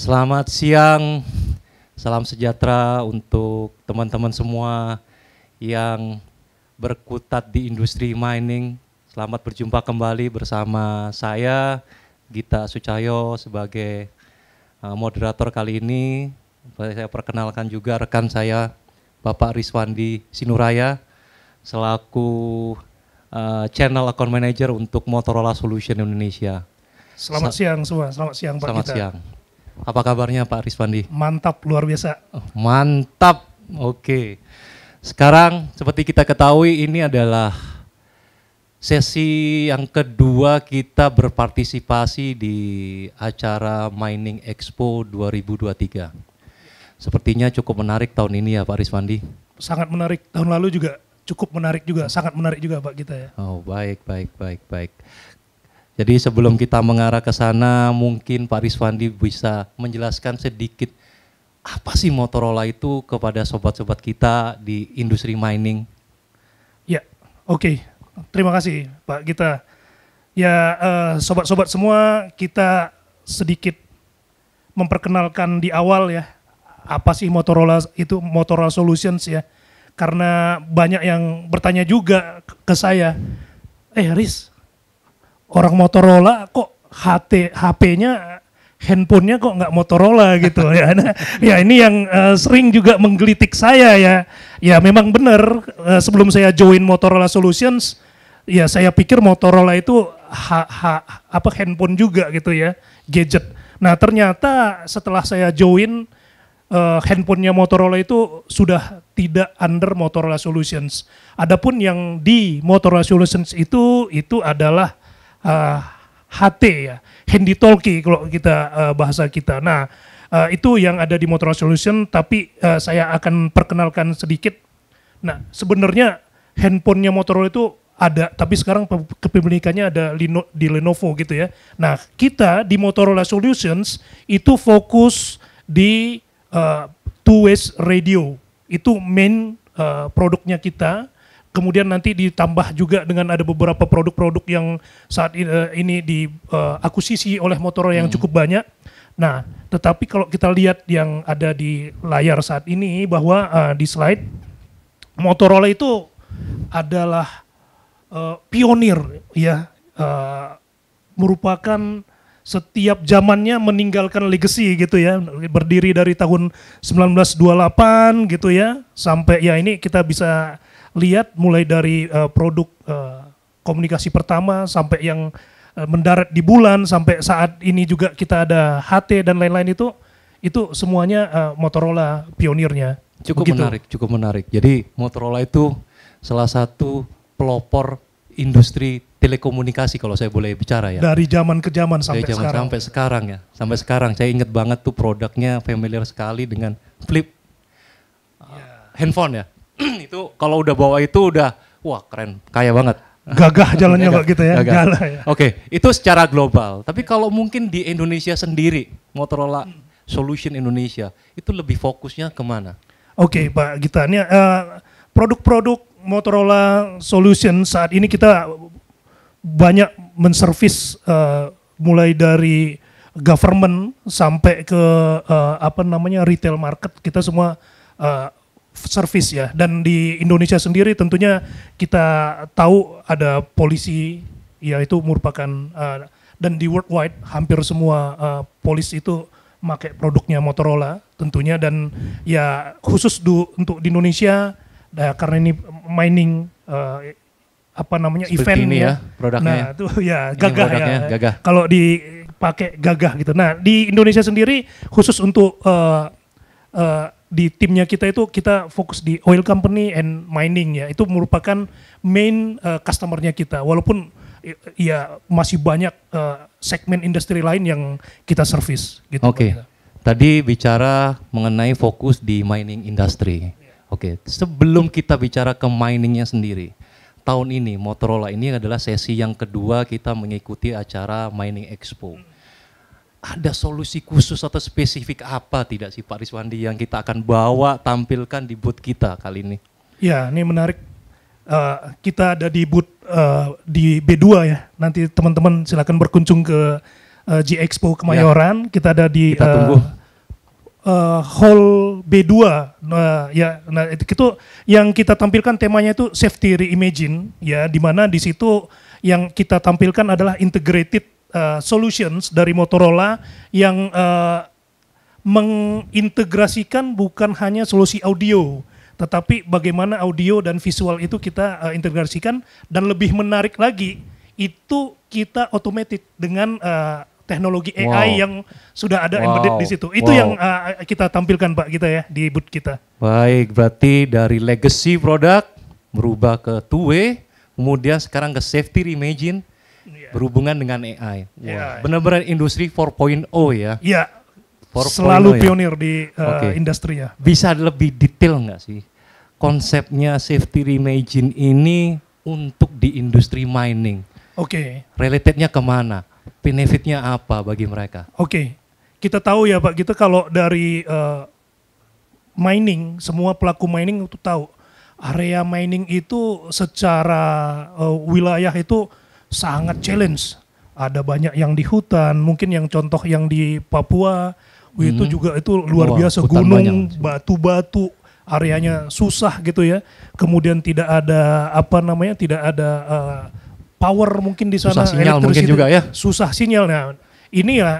Selamat siang, salam sejahtera untuk teman-teman semua yang berkutat di industri mining. Selamat berjumpa kembali bersama saya, Gita Sucahyo, sebagai moderator kali ini. Saya perkenalkan juga rekan saya, Bapak Rizwandi Sinuraya, selaku Channel Account Manager untuk Motorola Solution Indonesia. Selamat siang semua, selamat siang Pak Selamat Gita. siang. Apa kabarnya Pak Rizwandi? Mantap, luar biasa. Mantap, oke. Sekarang seperti kita ketahui ini adalah sesi yang kedua kita berpartisipasi di acara Mining Expo 2023. Sepertinya cukup menarik tahun ini ya Pak Rizwandi. Sangat menarik, tahun lalu juga cukup menarik juga, sangat menarik juga Pak Gita ya. Oh baik. Jadi sebelum kita mengarah ke sana, mungkin Pak Rizwandi bisa menjelaskan sedikit apa sih Motorola itu kepada sobat-sobat kita di industri mining. Ya, oke. Terima kasih Pak Gita. Ya, sobat-sobat semua, kita sedikit memperkenalkan di awal ya, apa sih Motorola itu, Motorola Solutions ya. Karena banyak yang bertanya juga ke saya, Riz, orang Motorola kok HP-nya, handphonenya kok nggak Motorola gitu ya. Nah, ya ini yang sering juga menggelitik saya ya. Ya memang benar, sebelum saya join Motorola Solutions, ya saya pikir Motorola itu handphone juga gitu ya, gadget. Nah ternyata setelah saya join, handphonenya Motorola itu sudah tidak under Motorola Solutions. Adapun yang di Motorola Solutions itu adalah HT ya, handy talkie kalau kita bahasa kita. Nah itu yang ada di Motorola Solution, tapi saya akan perkenalkan sedikit. Nah sebenarnya handphonenya Motorola itu ada, tapi sekarang kepemilikannya ada di Lenovo gitu ya. Nah kita di Motorola Solutions itu fokus di two-way radio, itu main produknya kita. Kemudian nanti ditambah juga dengan ada beberapa produk-produk yang saat ini diakuisisi oleh Motorola yang cukup banyak. Nah, tetapi kalau kita lihat yang ada di layar saat ini, bahwa di slide, Motorola itu adalah pionir ya, merupakan setiap zamannya meninggalkan legacy gitu ya, berdiri dari tahun 1928 gitu ya, sampai ya ini kita bisa lihat mulai dari produk komunikasi pertama sampai yang mendarat di bulan, sampai saat ini juga kita ada HT dan lain-lain, itu semuanya Motorola pionirnya. Cukup Begitu. cukup menarik. Jadi Motorola itu salah satu pelopor industri telekomunikasi kalau saya boleh bicara ya. Dari zaman ke zaman sampai Dari zaman sekarang. sampai sekarang ya. Sampai sekarang saya ingat banget tuh produknya familiar sekali dengan flip handphone ya. Itu kalau udah bawa itu udah wah keren, kaya banget. Gagah jalannya Pak gitu ya. Gagah. Galah ya. Oke, itu secara global. Tapi kalau mungkin di Indonesia sendiri, Motorola Solution Indonesia itu lebih fokusnya kemana? Oke Pak Gita, ini produk-produk Motorola Solution saat ini kita banyak menservis mulai dari government sampai ke retail market, kita semua service ya. Dan di Indonesia sendiri tentunya kita tahu ada polisi, ya itu merupakan dan di worldwide hampir semua polisi itu pakai produknya Motorola tentunya. Dan ya khusus untuk di Indonesia, karena ini mining Seperti event ini ya produknya. Nah itu ya Ini gagah ya. gagah. Kalau dipakai gagah gitu. Nah di Indonesia sendiri khusus untuk di timnya kita itu kita fokus di oil company and mining ya. Itu merupakan main customernya kita. Walaupun ya masih banyak segmen industri lain yang kita service gitu. Oke. Tadi bicara mengenai fokus di mining industry. Oke, sebelum kita bicara ke miningnya sendiri, tahun ini Motorola ini adalah sesi yang kedua kita mengikuti acara Mining Expo. Ada solusi khusus atau spesifik apa tidak sih Pak Rizwandi yang kita akan bawa tampilkan di booth kita kali ini? Ya, ini menarik. Kita ada di booth di B2 ya. Nanti teman-teman silakan berkunjung ke G-Expo Kemayoran. Kita ada di Kita tunggu. Hall B2. Nah itu yang kita tampilkan temanya itu safety reimagine, ya, di mana di situ yang kita tampilkan adalah integrated solutions dari Motorola yang mengintegrasikan bukan hanya solusi audio, tetapi bagaimana audio dan visual itu kita integrasikan, dan lebih menarik lagi itu kita automated dengan teknologi AI yang sudah ada embedded di situ. Itu yang kita tampilkan Pak kita ya di booth kita. Baik, berarti dari legacy produk berubah ke two-way, kemudian sekarang ke safety reimagine berhubungan dengan AI. Benar-benar industri 4.0 ya. Iya. 4.0 Selalu pionir di industri ya. Bisa lebih detail nggak sih konsepnya safety reimagine ini untuk di industri mining? Relatednya kemana? Benefitnya apa bagi mereka? Kita tahu ya Pak, kita kalau dari mining, semua pelaku mining itu tahu area mining itu secara wilayah itu sangat challenge. Ada banyak yang di hutan, mungkin yang contoh yang di Papua itu juga itu luar biasa, gunung, batu-batu, areanya susah gitu ya. Kemudian tidak ada tidak ada power mungkin di sana, susah sinyal mungkin juga ya. Susah sinyal. Nah, ini ya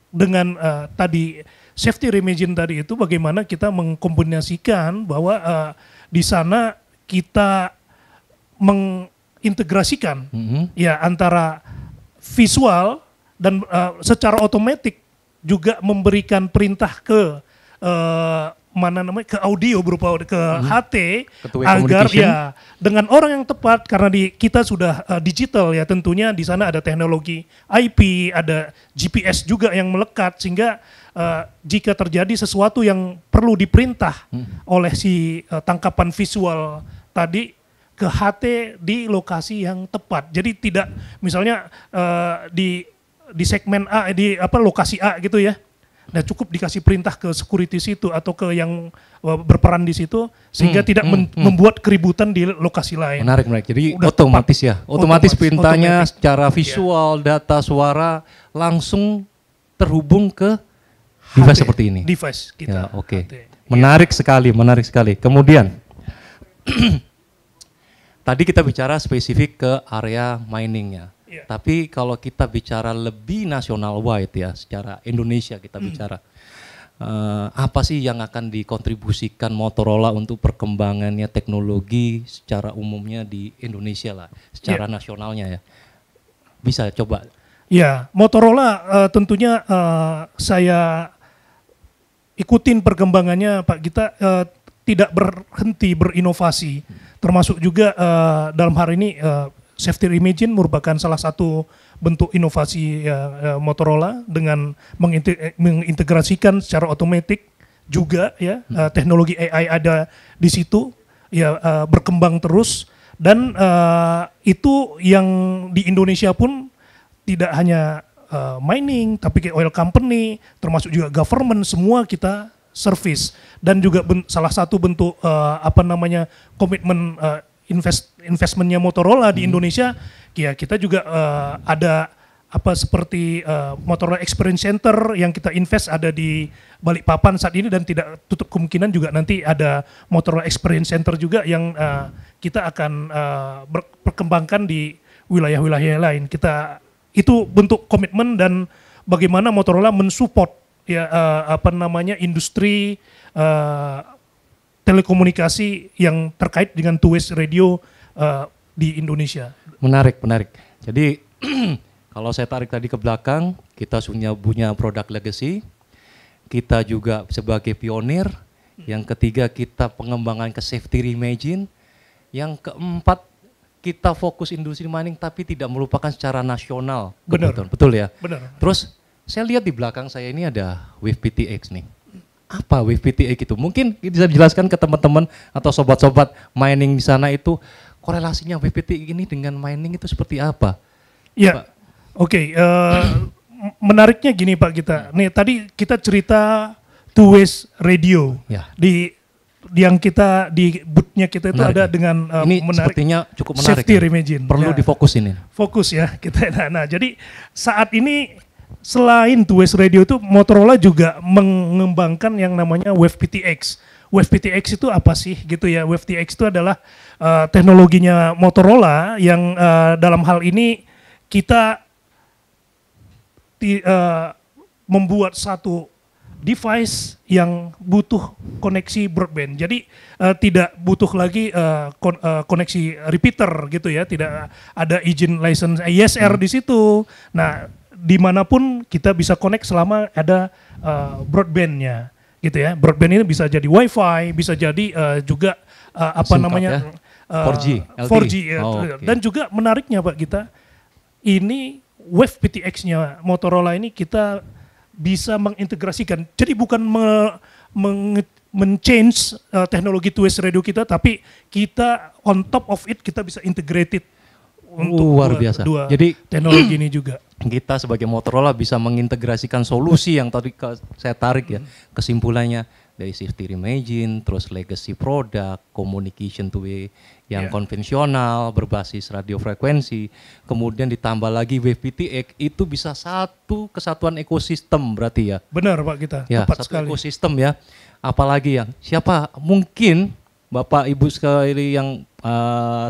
dengan tadi safety reimagine tadi itu bagaimana kita mengkombinasikan bahwa di sana kita mengintegrasikan ya antara visual dan secara otomatis juga memberikan perintah ke ke audio berupa ke HT agar ya dengan orang yang tepat, karena kita sudah digital ya, tentunya di sana ada teknologi IP, ada GPS juga yang melekat, sehingga jika terjadi sesuatu yang perlu diperintah oleh si tangkapan visual tadi ke HT di lokasi yang tepat. Jadi tidak misalnya di segmen A di lokasi A gitu ya. Nah, cukup dikasih perintah ke security situ atau ke yang berperan di situ, sehingga tidak membuat keributan di lokasi lain. Menarik. Jadi otomatis tepat. Ya, otomatis perintahnya secara visual, data, suara langsung terhubung ke device seperti ini. Device kita. Ya, menarik sekali. Kemudian tadi kita bicara spesifik ke area miningnya. Tapi kalau kita bicara lebih nasional wide ya, secara Indonesia kita bicara, apa sih yang akan dikontribusikan Motorola untuk perkembangannya teknologi secara umumnya di Indonesia lah, secara nasionalnya ya? Bisa coba? Ya, Motorola tentunya saya ikutin perkembangannya Pak Gita, tidak berhenti berinovasi, termasuk juga dalam hari ini safety reimagine merupakan salah satu bentuk inovasi Motorola dengan mengintegrasikan secara otomatis juga ya, teknologi AI ada di situ ya, berkembang terus, dan itu yang di Indonesia pun tidak hanya mining tapi kayak oil company, termasuk juga government, semua kita service, dan juga salah satu bentuk komitmen investmentnya Motorola di Indonesia, ya kita juga ada seperti Motorola Experience Center yang kita invest ada di Balikpapan saat ini, dan tidak tutup kemungkinan juga nanti ada Motorola Experience Center juga yang kita akan perkembangkan di wilayah-wilayah lain. Itu bentuk komitmen dan bagaimana Motorola mensupport ya industri telekomunikasi yang terkait dengan two-way radio di Indonesia. Menarik. Jadi kalau saya tarik tadi ke belakang, kita punya produk legacy, kita juga sebagai pionir, yang ketiga kita pengembangan ke safety reimagine, yang keempat kita fokus industri mining tapi tidak melupakan secara nasional. Betul ya? Benar. Terus saya lihat di belakang saya ini ada Wave PTX nih. Apa Wave PTX itu? Mungkin bisa dijelaskan ke teman-teman atau sobat-sobat mining di sana itu korelasinya Wave PTX ini dengan mining itu seperti apa? Ya, menariknya gini Pak kita. Nih tadi kita cerita two-way radio. Ya. Di yang kita di bootnya kita itu Menarik ada ya. dengan Ini menarik sepertinya cukup menarik. safety ya. reimagine. Perlu Ya, difokusin ini. fokus ya kita. Nah, jadi saat ini selain Two Ways Radio itu Motorola juga mengembangkan yang namanya Wave PTX. Wave PTX itu apa sih gitu ya? Wave PTX itu adalah teknologinya Motorola yang dalam hal ini kita membuat satu device yang butuh koneksi broadband. Jadi tidak butuh lagi koneksi repeater gitu ya, tidak ada izin license ISR di situ. Nah, dimanapun kita bisa connect selama ada broadbandnya gitu ya. Broadband ini bisa jadi WiFi, bisa jadi juga apa SIM card namanya ya? 4G, LTE. 4G ya. Oh, oke. Dan juga menariknya Pak kita ini Wave PTX-nya Motorola ini kita bisa mengintegrasikan. Jadi bukan men-change teknologi Two Ways Radio kita, tapi kita on top of it kita bisa integrated untuk Luar biasa. dua Jadi teknologi ini juga. kita sebagai Motorola bisa mengintegrasikan solusi yang tadi saya tarik ya, kesimpulannya dari safety reimagine, terus legacy product, communication two way yang konvensional berbasis radio frekuensi, kemudian ditambah lagi Wave PTX, itu bisa satu kesatuan ekosistem berarti ya. Benar Pak kita, Ya, tepat satu sekali. ekosistem ya. Apalagi yang siapa mungkin Bapak Ibu sekali yang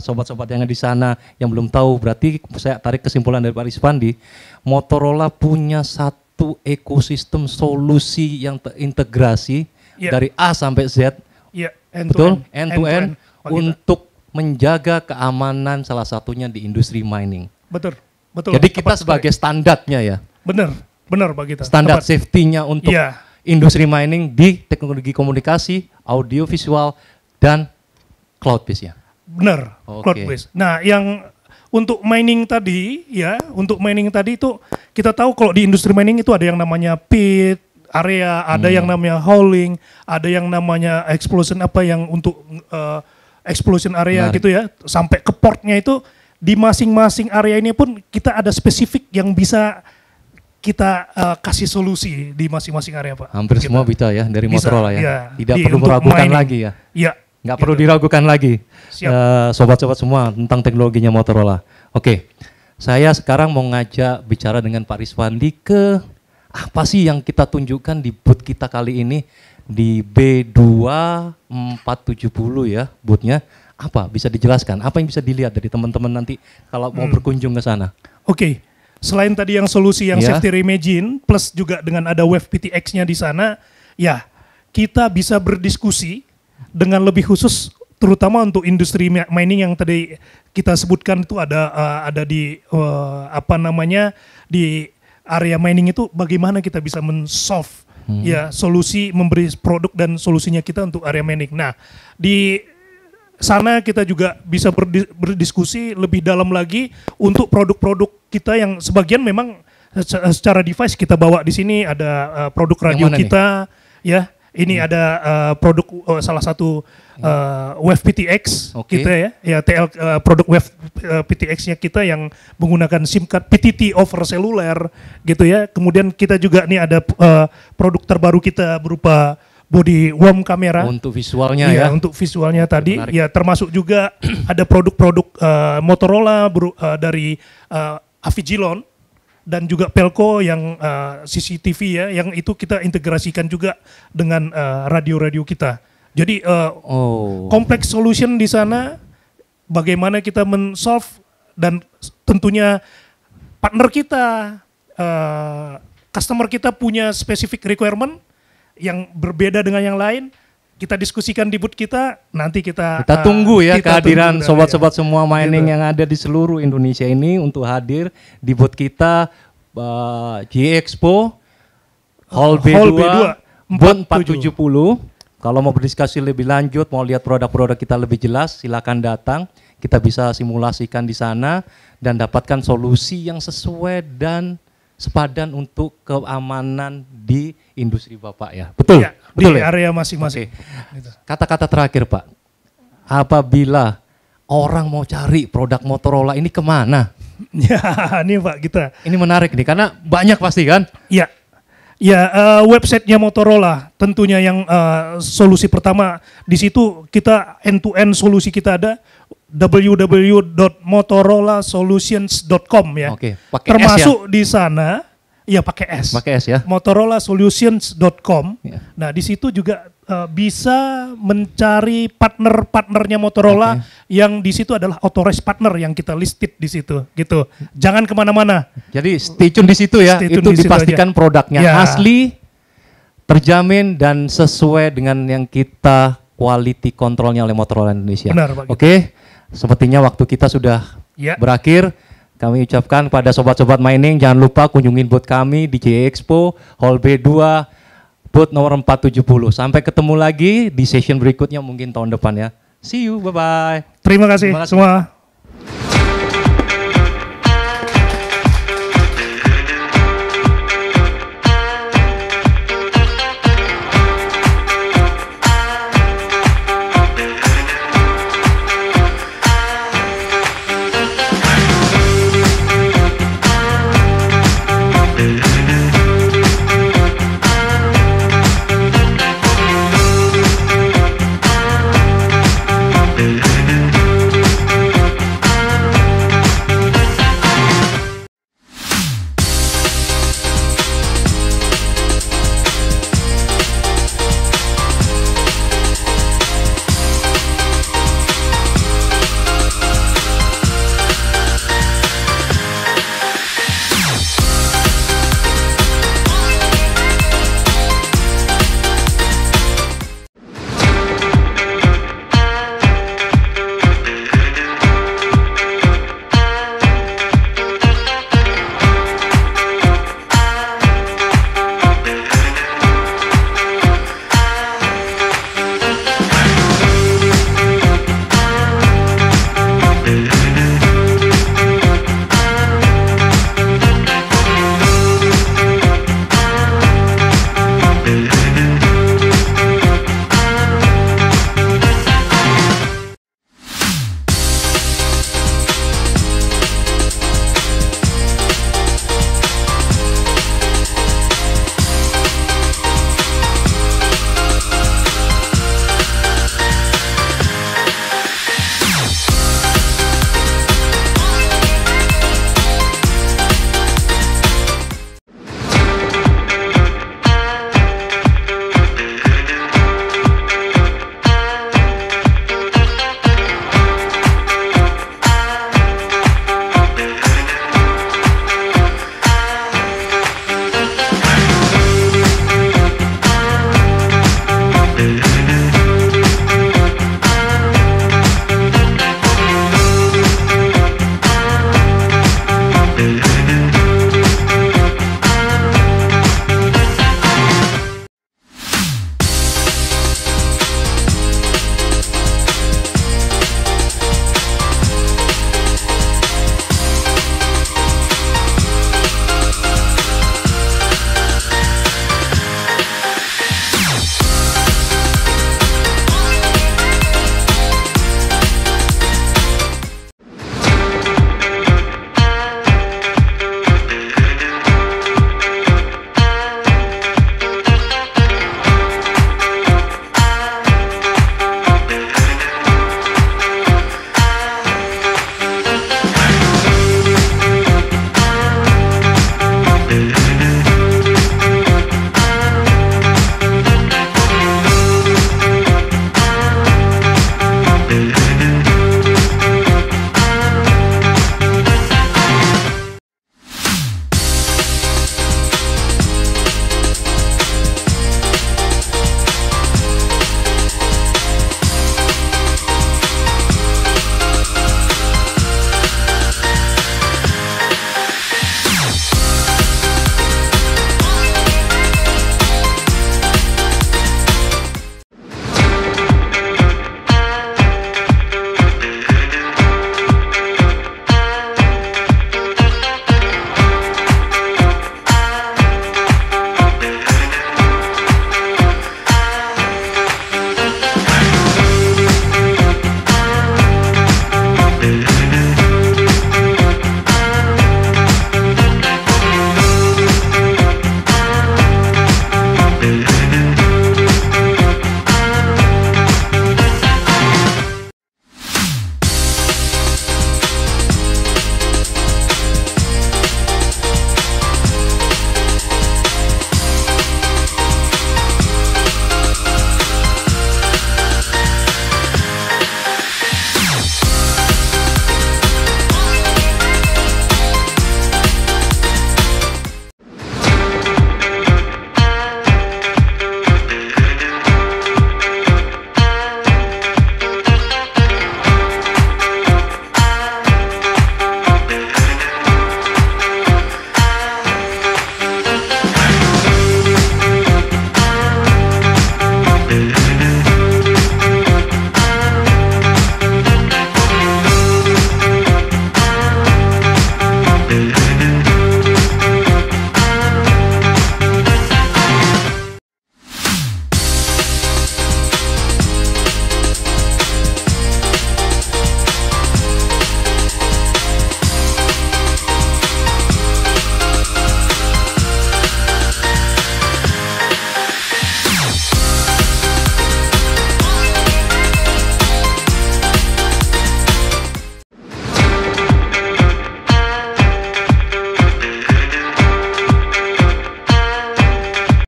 sobat-sobat yang ada di sana yang belum tahu, berarti saya tarik kesimpulan dari Pak Rizwandi, Motorola punya satu ekosistem solusi yang terintegrasi dari A sampai Z, Iya, betul, end to end, Pak kita. untuk menjaga keamanan salah satunya di industri mining. Betul, betul. Jadi tepat kita sekali. sebagai standarnya ya, benar Pak kita. standar Tepat. safety-nya untuk Iya. industri mining di teknologi komunikasi, audio visual, dan cloud base ya. Benar, Oke. cloud based. Nah, yang untuk mining tadi ya, untuk mining tadi itu kita tahu kalau di industri mining itu ada yang namanya pit area, ada yang namanya hauling, ada yang namanya explosion apa yang untuk explosion area Menarik. gitu ya, sampai ke portnya itu di masing-masing area ini pun kita ada spesifik yang bisa kita kasih solusi di masing-masing area Pak. Hampir Kita semua bisa ya dari bisa, Motorola ya. ya. Tidak Di- perlu untuk meragukan mining. lagi ya. Iya. Nggak perlu diragukan lagi. Siap. Sobat-sobat semua tentang teknologinya Motorola. Oke, saya sekarang mau ngajak bicara dengan Pak Rizwandi ke apa sih yang kita tunjukkan di booth kita kali ini di B2470 ya boothnya. Apa bisa dijelaskan? Apa yang bisa dilihat dari teman-teman nanti kalau mau berkunjung ke sana? Oke, selain tadi yang solusi yang Ya. safety reimagine plus juga dengan ada Wave PTX-nya di sana, ya kita bisa berdiskusi dengan lebih khusus terutama untuk industri mining yang tadi kita sebutkan itu ada di apa namanya di area mining itu bagaimana kita bisa men-solve ya solusi memberi produk dan solusinya kita untuk area mining. Nah, di sana kita juga bisa berdiskusi lebih dalam lagi untuk produk-produk kita yang sebagian memang secara device kita bawa di sini ada produk radio Yang mana nih? kita ya. Ini ada produk salah satu Wave PTX Oke. kita ya produk Wave PTX-nya kita yang menggunakan SIM card PTT over seluler gitu ya. Kemudian kita juga nih ada produk terbaru kita berupa body worm kamera. Untuk visualnya Iya, ya. untuk visualnya tadi menarik. ya termasuk juga ada produk-produk Motorola dari Avigilon dan juga Pelco yang CCTV ya, yang itu kita integrasikan juga dengan radio-radio kita. Jadi complex solution di sana, bagaimana kita men-solve dan tentunya partner kita, customer kita punya specific requirement yang berbeda dengan yang lain. Kita diskusikan di booth kita, nanti kita Tunggu ya kita kehadiran tunggu, sobat-sobat semua mining Gitu. yang ada di seluruh Indonesia ini untuk hadir di booth kita G-Expo Hall B2, booth 470. Kalau mau berdiskusi lebih lanjut, mau lihat produk-produk kita lebih jelas, silakan datang. Kita bisa simulasikan di sana dan dapatkan solusi yang sesuai dan sepadan untuk keamanan di industri Bapak ya. Betul? Ya, Betul di ya? area masing-masing. Oke. Gitu. Kata-kata terakhir Pak, apabila orang mau cari produk Motorola ini kemana? Ya, ini Pak kita. Ini menarik nih, karena banyak pasti kan? Ya, Ya, websitenya Motorola tentunya yang solusi pertama. Di situ kita end-to-end solusi kita ada www.motorolasolutions.com ya. Oke, pakai S Termasuk di sana, ya pakai S. Pakai S ya. Motorolasolutions.com. Ya. Nah, di situ juga bisa mencari partner-partnernya Motorola yang di situ adalah authorized partner yang kita listed di situ, gitu. Jangan kemana-mana. Jadi stay tune di situ ya. Stay tune Itu di situ dipastikan aja. produknya Ya. asli, terjamin dan sesuai dengan yang kita quality controlnya oleh Motorola Indonesia. Benar, Pak. Oke, sepertinya waktu kita sudah Ya. berakhir. Kami ucapkan pada sobat-sobat mining, jangan lupa kunjungin booth kami di JI Expo Hall B2, booth nomor 470. Sampai ketemu lagi di session berikutnya mungkin tahun depan ya. See you, bye-bye. Terima kasih Terima kasih. semua.